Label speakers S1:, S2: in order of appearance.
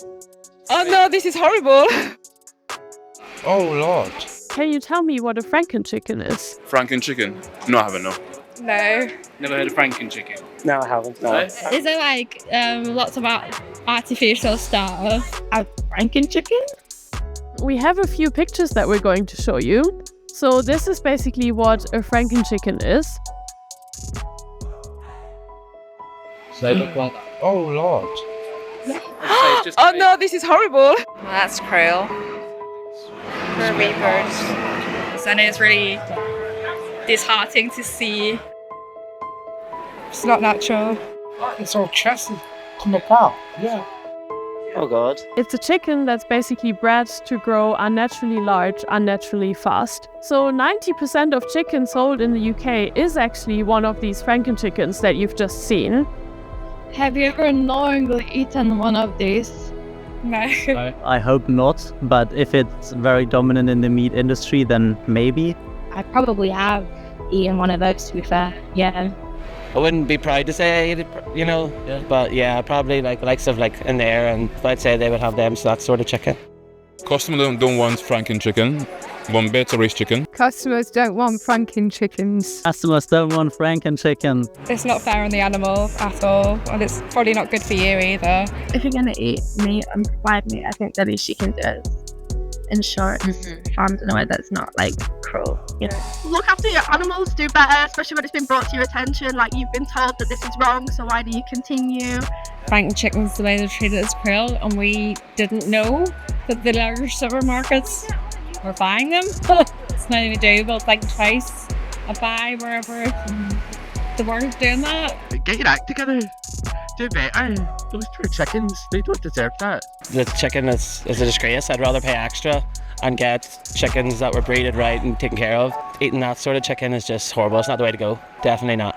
S1: Oh no, this is horrible.
S2: Oh Lord.
S3: Can you tell me what a Frankenchicken is?
S2: Frankenchicken? No, I haven't, no.
S1: No.
S4: Never heard of Frankenchicken?
S5: No, I haven't. No.
S6: Is there like lots of artificial stuff? A Frankenchicken?
S3: We have a few pictures that we're going to show you. So this is basically what a Frankenchicken is.
S4: So they look like
S2: Oh Lord.
S1: Oh no, this is horrible. That's cruel. For a wee bird.
S6: And it's really disheartening to see.
S1: It's not natural.
S2: It's all chesty. Come apart. Yeah.
S5: Oh God.
S3: It's a chicken that's basically bred to grow unnaturally large, unnaturally fast. So 90% of chickens sold in the UK is actually one of these Frankenchickens that you've just seen.
S6: Have you ever knowingly eaten one of these?
S1: No.
S7: I hope not, but if it's very dominant in the meat industry, then maybe.
S6: I probably have eaten one of those, to be fair. Yeah.
S5: I wouldn't be proud to say I ate it, you know, but yeah, probably like the likes of like in there, and I'd say they would have them, so that sort of chicken.
S2: Customers don't want Frankenchicken. One bit of race chicken.
S1: Customers don't want Frankenchickens.
S7: Customers don't want Frankenchicken.
S1: It's not fair on the animal at all, and it's probably not good for you either.
S8: If you're going to eat meat and provide meat, I think the least you can do is ensure it's farmed in a way that's not like cruel, you know.
S9: Look after your animals, do better, especially when it's been brought to your attention, like you've been told that this is wrong, so why do you continue?
S6: Frankenchickens, the way they're treated, is cruel, and we didn't know that the larger supermarkets were buying them. It's not even doable. It's like twice a buy wherever the world's doing that.
S10: Get your act together. Do better. Those poor chickens, they don't deserve that.
S5: The chicken is a disgrace. I'd rather pay extra and get chickens that were breeded right and taken care of. Eating that sort of chicken is just horrible. It's not the way to go. Definitely not.